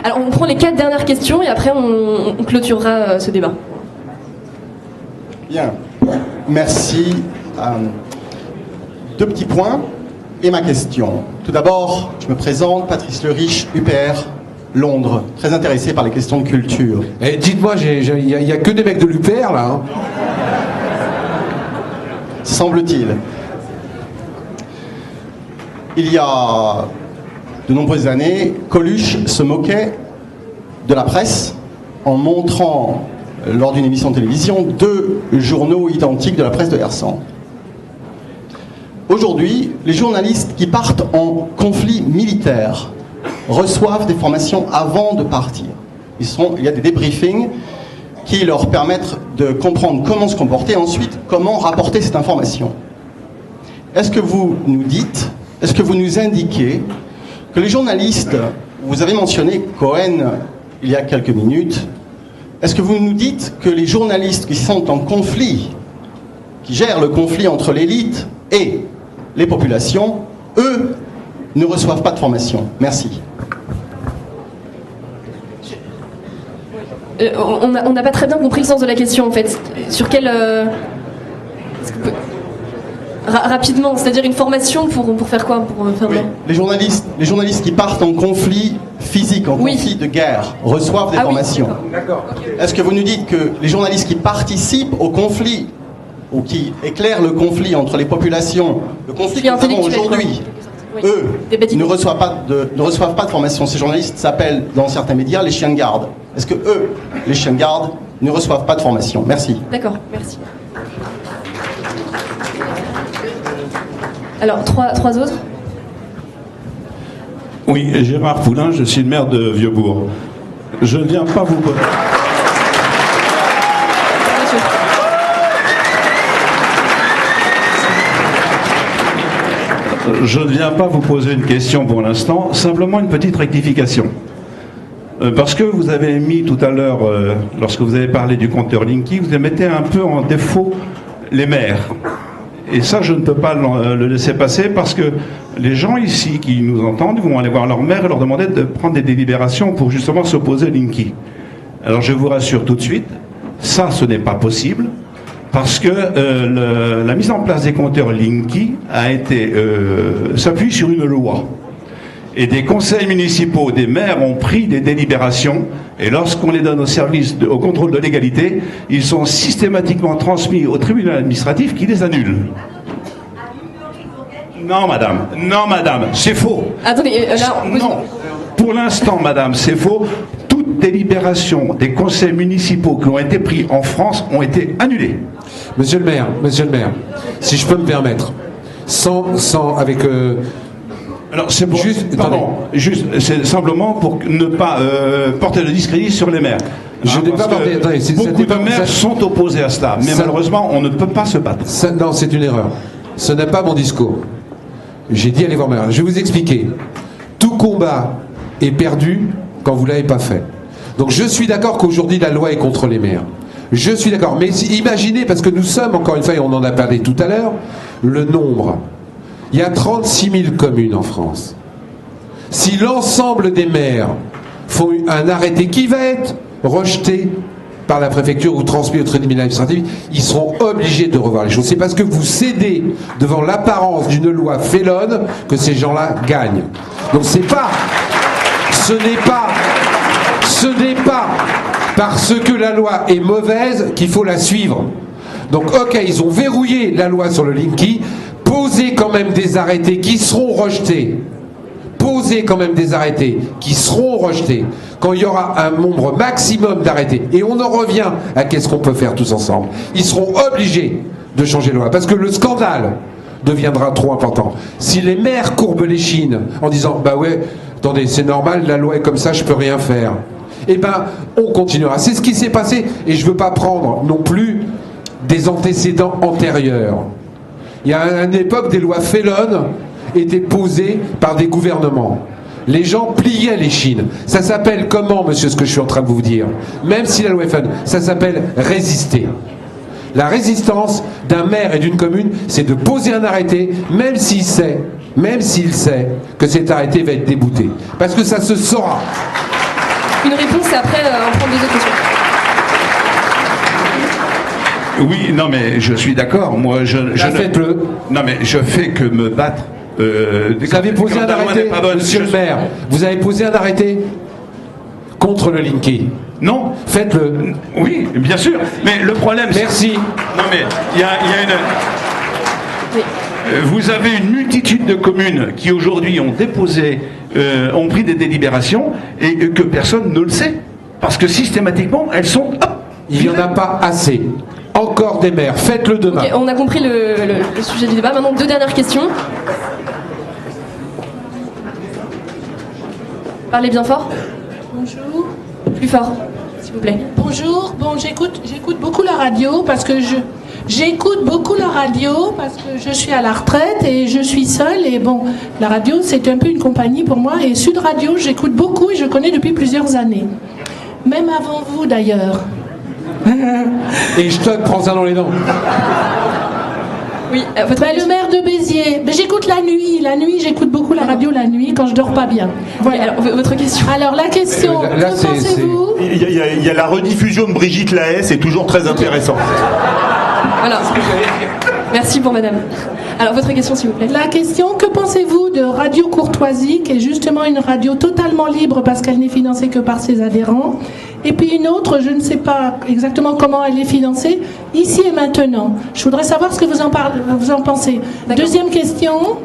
Alors on prend les 4 dernières questions et après on clôturera ce débat. Bien, merci. 2 petits points et ma question. Tout d'abord, je me présente, Patrice Le Riche, UPR, Londres, très intéressé par les questions de culture. Et dites-moi, il n'y a que des mecs de l'UPR là, hein. Semble-t-il. Il y a de nombreuses années, Coluche se moquait de la presse en montrant, lors d'une émission de télévision, 2 journaux identiques de la presse de R100. Aujourd'hui, les journalistes qui partent en conflit militaire reçoivent des formations avant de partir. Il y a des débriefings qui leur permettent de comprendre comment se comporter et ensuite comment rapporter cette information. Est-ce que vous nous dites, est-ce que vous nous indiquez que les journalistes, vous avez mentionné Cohen il y a quelques minutes, est-ce que vous nous dites que les journalistes qui sont en conflit, qui gèrent le conflit entre l'élite et les populations, eux, ne reçoivent pas de formation? Merci. On n'a pas très bien compris le sens de la question en fait. Sur quelle... Rapidement, c'est-à-dire une formation pour faire quoi faire oui. Les journalistes qui partent en conflit physique, en conflit de guerre, reçoivent des formations. Oui, d'accord. Est-ce que vous nous dites que les journalistes qui participent au conflit ou qui éclairent le conflit entre les populations, le conflit que nous avons aujourd'hui, eux ne reçoivent pas de formation? Ces journalistes s'appellent dans certains médias les chiens de garde. Est-ce que eux, les chiens de garde, ne reçoivent pas de formation? Merci. D'accord, merci. Alors, trois autres. Oui, Gérard Poulain, je suis le maire de Vieux-Bourg. Je ne viens pas vous... Je ne viens pas vous poser une question pour l'instant, simplement une petite rectification. Parce que vous avez mis tout à l'heure, lorsque vous avez parlé du compteur Linky, vous mettez un peu en défaut les maires. Et ça, je ne peux pas le laisser passer parce que les gens ici qui nous entendent vont aller voir leur maire et leur demander de prendre des délibérations pour justement s'opposer à Linky. Alors je vous rassure tout de suite, ça, ce n'est pas possible. Parce que la mise en place des compteurs Linky s'appuie sur une loi. Et des conseils municipaux, des maires ont pris des délibérations, et lorsqu'on les donne au contrôle de légalité, ils sont systématiquement transmis au tribunal administratif qui les annule. Non, madame, c'est faux. Attendez, non, pour l'instant, madame, c'est faux. Toutes délibérations des conseils municipaux qui ont été pris en France ont été annulées. Monsieur le maire, si je peux me permettre, avec... Alors c'est pour, c'est simplement pour ne pas porter le discrédit sur les maires. Je n'ai pas porté. Beaucoup de maires sont opposés à cela, mais malheureusement on ne peut pas se battre. Non, c'est une erreur. Ce n'est pas mon discours. J'ai dit aller voir ma mère. Je vais vous expliquer. Tout combat est perdu quand vous ne l'avez pas fait. Donc je suis d'accord qu'aujourd'hui la loi est contre les maires. Je suis d'accord. Mais imaginez, parce que nous sommes, encore une fois, et on en a parlé tout à l'heure, le nombre. Il y a 36 000 communes en France. Si l'ensemble des maires font un arrêté qui va être rejeté par la préfecture ou transmis au tribunal administratif, ils seront obligés de revoir les choses. C'est parce que vous cédez devant l'apparence d'une loi félonne que ces gens-là gagnent. Donc ce n'est pas parce que la loi est mauvaise qu'il faut la suivre. Donc ok, ils ont verrouillé la loi sur le Linky, posez quand même des arrêtés qui seront rejetés. Posez quand même des arrêtés qui seront rejetés quand il y aura un nombre maximum d'arrêtés. Et on en revient à qu'est-ce qu'on peut faire tous ensemble. Ils seront obligés de changer de loi parce que le scandale deviendra trop important. Si les maires courbent l'échine en disant « bah ouais, attendez, c'est normal, la loi est comme ça, je peux rien faire », eh ben, on continuera. C'est ce qui s'est passé. Et je ne veux pas prendre non plus des antécédents antérieurs. Il y a une époque, des lois félonnes étaient posées par des gouvernements. Les gens pliaient l'échine. Ça s'appelle comment, monsieur, ce que je suis en train de vous dire? Même si la loi est félonne, ça s'appelle résister. La résistance d'un maire et d'une commune, c'est de poser un arrêté, même s'il sait que cet arrêté va être débouté. Parce que ça se saura. une réponse et après on prend 2 autres questions. Oui, non mais je suis d'accord. Moi, faites-le. Non mais je fais que me battre. Vous avez posé un arrêté, monsieur le maire. Vous avez posé un arrêté contre le Linky. Non. Faites-le. Oui, bien sûr. Mais le problème. Merci. Non mais il y a une. Oui. Vous avez une multitude de communes qui aujourd'hui ont déposé, ont pris des délibérations et que personne ne le sait. Parce que systématiquement, elles sont... Il n'y en a pas assez. Encore des maires. Faites-le demain. Okay, on a compris le sujet du débat. Maintenant, 2 dernières questions. Parlez bien fort. Bonjour. Plus fort, s'il vous plaît. Bonjour. Bon, j'écoute beaucoup la radio parce que j'écoute beaucoup la radio parce que je suis à la retraite et je suis seule et bon, la radio c'est un peu une compagnie pour moi et Sud Radio j'écoute beaucoup et je connais depuis plusieurs années. Même avant vous d'ailleurs. Et je te prends ça dans les dents. Oui, votre le maire de Béziers. Ben, j'écoute la nuit j'écoute beaucoup la radio la nuit quand je dors pas bien. Voilà. Alors, votre question. Alors la question, Là, que pensez-vous? Il y a la rediffusion de Brigitte Lahaie, c'est toujours très intéressant. Voilà. Merci pour madame. Alors votre question s'il vous plaît. La question, que pensez-vous de Radio Courtoisie, qui est justement une radio totalement libre parce qu'elle n'est financée que par ses adhérents, et puis une autre, je ne sais pas exactement comment elle est financée, Ici et Maintenant. Je voudrais savoir ce que vous en pensez. Deuxième question.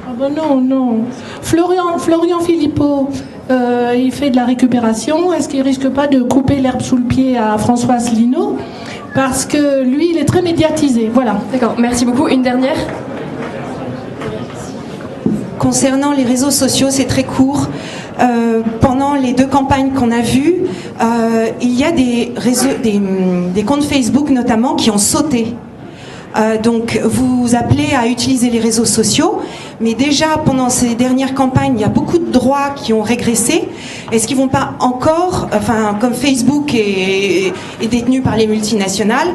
Ah ben non. Florian Philippot, il fait de la récupération. Est-ce qu'il risque pas de couper l'herbe sous le pied à François Asselineau? Parce que lui, il est très médiatisé. Voilà. D'accord, merci beaucoup. Une dernière. Concernant les réseaux sociaux, c'est très court. Pendant les 2 campagnes qu'on a vues, il y a des comptes Facebook notamment qui ont sauté. Donc vous appelez à utiliser les réseaux sociaux, mais déjà pendant ces dernières campagnes, il y a beaucoup de droits qui ont régressé. Est-ce qu'ils vont pas encore, comme Facebook est détenu par les multinationales,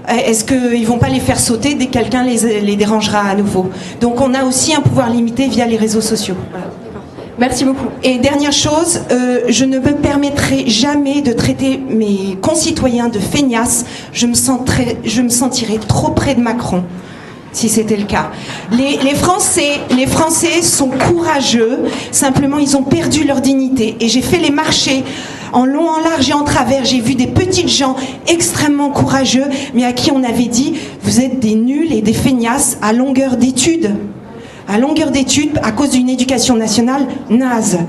est-ce qu'ils vont pas les faire sauter dès que quelqu'un les dérangera à nouveau? Donc on a aussi un pouvoir limité via les réseaux sociaux. Voilà. Merci beaucoup. Et dernière chose, je ne me permettrai jamais de traiter mes concitoyens de feignasses. Je me sentirais trop près de Macron, si c'était le cas. Les Français sont courageux, simplement ils ont perdu leur dignité. Et j'ai fait les marchés en long, en large et en travers. J'ai vu des petites gens extrêmement courageux, mais à qui on avait dit « vous êtes des nuls et des feignasses à longueur d'études ». À longueur d'études, à cause d'une éducation nationale naze.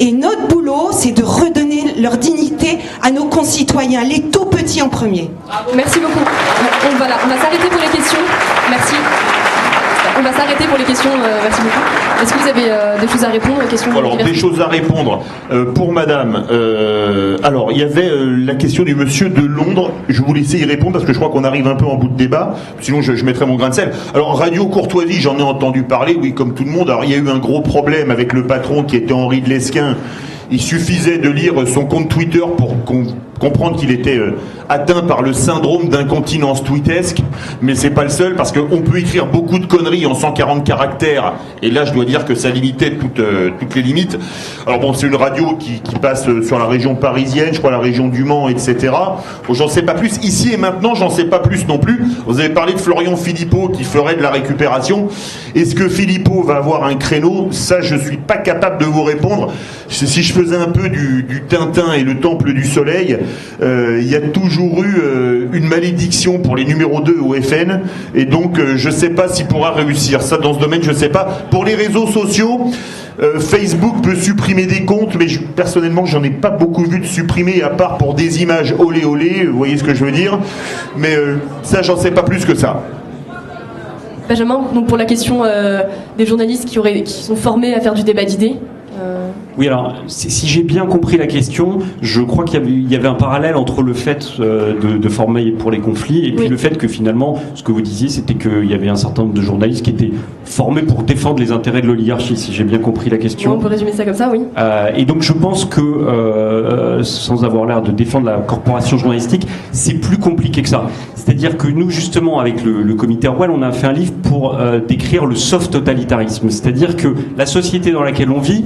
Et notre boulot, c'est de redonner leur dignité à nos concitoyens, les tout petits en premier. Merci beaucoup. On va s'arrêter pour les questions. Merci. On va s'arrêter pour les questions. Merci beaucoup. Est-ce que vous avez des choses à répondre aux questions? Alors, des choses à répondre. Pour madame, alors, il y avait la question du monsieur de Londres. Je vais vous laisser y répondre parce que je crois qu'on arrive un peu en bout de débat. Sinon, je mettrai mon grain de sel. Alors, Radio Courtoisie, j'en ai entendu parler, oui, comme tout le monde. Alors, il y a eu un gros problème avec le patron qui était Henri de Lesquen. Il suffisait de lire son compte Twitter pour comprendre qu'il était atteint par le syndrome d'incontinence tweetesque, mais c'est pas le seul, parce qu'on peut écrire beaucoup de conneries en 140 caractères, et là je dois dire que ça limitait toutes les limites. Alors bon, c'est une radio qui passe sur la région parisienne, je crois la région du Mans, etc. Bon, j'en sais pas plus. Ici et Maintenant, j'en sais pas plus non plus. Vous avez parlé de Florian Philippot qui ferait de la récupération. Est-ce que Philippot va avoir un créneau? Ça, je suis pas capable de vous répondre. Si je faisais un peu du Tintin et le Temple du Soleil, il y a toujours eu une malédiction pour les numéros 2 au FN, et donc je sais pas s'il pourra réussir. Ça, dans ce domaine, je sais pas. Pour les réseaux sociaux, Facebook peut supprimer des comptes, mais personnellement, j'en ai pas beaucoup vu de supprimer, à part pour des images olé olé, vous voyez ce que je veux dire. Mais ça, j'en sais pas plus que ça. Benjamin, donc pour la question des journalistes qui sont formés à faire du débat d'idées. Oui, alors, si j'ai bien compris la question, je crois qu'il y avait un parallèle entre le fait de former pour les conflits et puis le fait que finalement, ce que vous disiez, c'était qu'il y avait un certain nombre de journalistes qui étaient formés pour défendre les intérêts de l'oligarchie, si j'ai bien compris la question. On peut résumer ça comme ça, oui. Et donc je pense que, sans avoir l'air de défendre la corporation journalistique, c'est plus compliqué que ça. C'est-à-dire que nous, justement, avec le comité Orwell, on a fait un livre pour décrire le soft totalitarisme. C'est-à-dire que la société dans laquelle on vit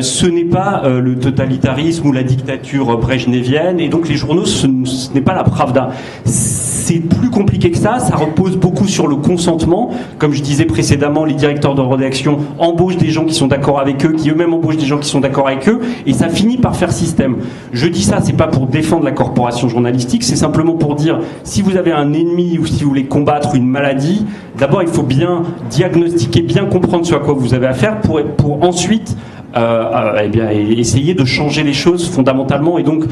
ce n'est pas le totalitarisme ou la dictature brejnevienne, et donc les journaux, ce n'est pas la Pravda. C'est plus compliqué que ça repose beaucoup sur le consentement. Comme je disais précédemment, les directeurs de rédaction embauchent des gens qui sont d'accord avec eux, qui eux-mêmes embauchent des gens qui sont d'accord avec eux, et ça finit par faire système. Je dis ça, c'est pas pour défendre la corporation journalistique, c'est simplement pour dire, si vous avez un ennemi ou si vous voulez combattre une maladie, d'abord il faut bien diagnostiquer, bien comprendre ce à quoi vous avez affaire pour ensuite essayer de changer les choses fondamentalement. Et donc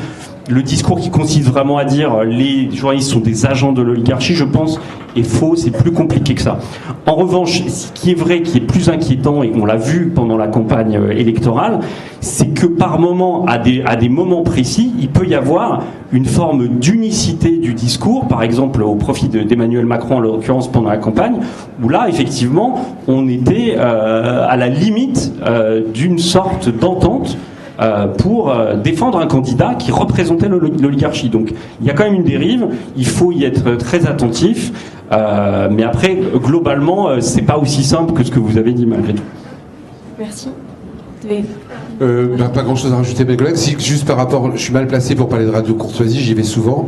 le discours qui consiste vraiment à dire les journalistes sont des agents de l'oligarchie, je pense, est faux, c'est plus compliqué que ça. En revanche, ce qui est vrai, qui est plus inquiétant, et on l'a vu pendant la campagne électorale, c'est que par moment, à des moments précis, il peut y avoir une forme d'unicité du discours, par exemple au profit d'Emmanuel Macron en l'occurrence pendant la campagne, où là, effectivement, on était à la limite d'une sorte d'entente pour défendre un candidat qui représentait l'oligarchie. Donc il y a quand même une dérive, il faut y être très attentif, mais après, globalement, c'est pas aussi simple que ce que vous avez dit malgré tout. Merci. Pas grand chose à rajouter, mes collègues. Si, juste par rapport, je suis mal placé pour parler de Radio Courtoisie, j'y vais souvent.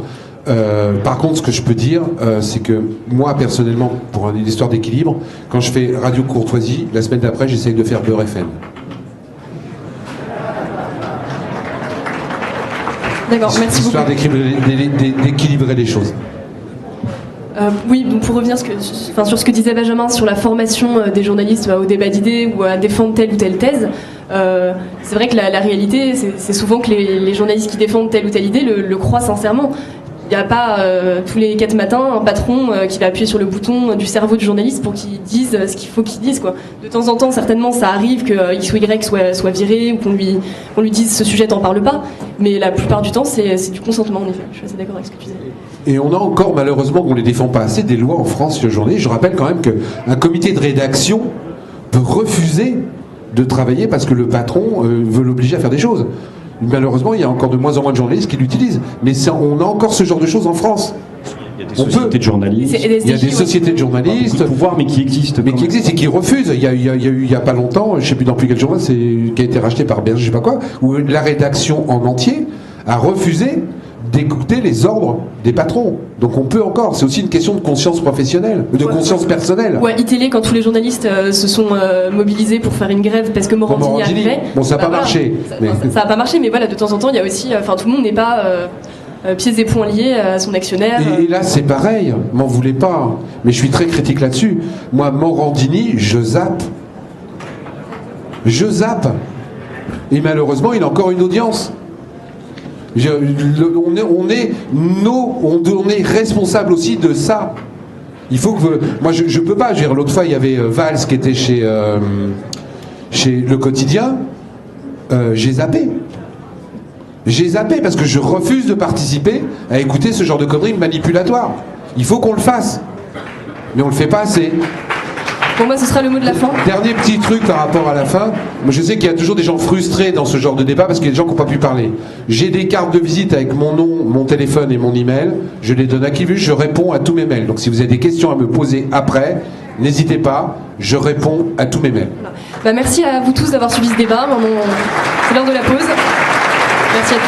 Par contre, ce que je peux dire, c'est que moi, personnellement, pour une histoire d'équilibre, quand je fais Radio Courtoisie, la semaine d'après, j'essaye de faire Beurre FM. D'accord, merci beaucoup. Histoire d'équilibrer les choses. Oui, donc pour revenir sur ce que disait Benjamin sur la formation des journalistes au débat d'idées ou à défendre telle ou telle thèse, c'est vrai que la réalité, c'est souvent que les journalistes qui défendent telle ou telle idée le croient sincèrement. Il n'y a pas tous les 4 matins un patron qui va appuyer sur le bouton du cerveau du journaliste pour qu'il dise ce qu'il faut qu'il dise, quoi. De temps en temps, certainement, ça arrive que X ou Y soit viré ou qu'on lui dise ce sujet t'en parle pas, mais la plupart du temps, c'est du consentement, en effet. Je suis assez d'accord avec ce que tu disais. Et on a encore, malheureusement, on ne les défend pas assez, des lois en France sur le journaliste. Je rappelle quand même qu'un comité de rédaction peut refuser de travailler parce que le patron veut l'obliger à faire des choses. Malheureusement, il y a encore de moins en moins de journalistes qui l'utilisent. Mais on a encore ce genre de choses en France. Il y a des sociétés de journalistes. Il y a des sociétés de journalistes. Pouvoir, mais qui existent. Mais qui existent et qui refusent. Il y a eu il y a pas longtemps, je ne sais plus dans quel journal, qui a été racheté par Berger, je ne sais pas quoi, où la rédaction en entier a refusé d'écouter les ordres des patrons. Donc on peut encore, c'est aussi une question de conscience professionnelle, de conscience personnelle. Ouais, iTélé, quand tous les journalistes se sont mobilisés pour faire une grève parce que Morandini arrivait. Bon, ça n'a pas marché. Ça n'a pas marché, mais voilà, de temps en temps, il y a aussi, tout le monde n'est pas pieds et poings liés à son actionnaire. Et là, c'est pareil, m'en voulez pas, mais je suis très critique là-dessus. Moi, Morandini, je zappe. Et malheureusement, il a encore une audience. On est responsable aussi de ça. Il faut que moi je peux pas. L'autre fois il y avait Valls qui était chez Le Quotidien. J'ai zappé parce que je refuse de participer à écouter ce genre de conneries manipulatoires. Il faut qu'on le fasse, mais on le fait pas assez. Pour moi, ce sera le mot de la fin. Dernier petit truc par rapport à la fin. Moi, je sais qu'il y a toujours des gens frustrés dans ce genre de débat parce qu'il y a des gens qui n'ont pas pu parler. J'ai des cartes de visite avec mon nom, mon téléphone et mon email. Je les donne à qui veut, je réponds à tous mes mails. Donc si vous avez des questions à me poser après, n'hésitez pas, je réponds à tous mes mails. Merci à vous tous d'avoir suivi ce débat. C'est l'heure de la pause. Merci à tous.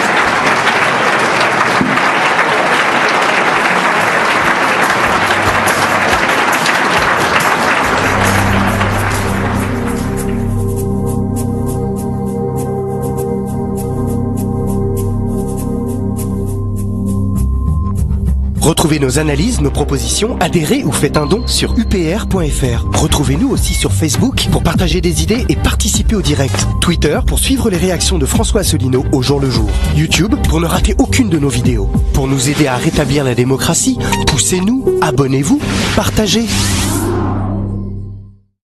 Retrouvez nos analyses, nos propositions, adhérez ou faites un don sur upr.fr. Retrouvez-nous aussi sur Facebook pour partager des idées et participer au direct. Twitter pour suivre les réactions de François Asselineau au jour le jour. YouTube pour ne rater aucune de nos vidéos. Pour nous aider à rétablir la démocratie, poussez-nous, abonnez-vous, partagez.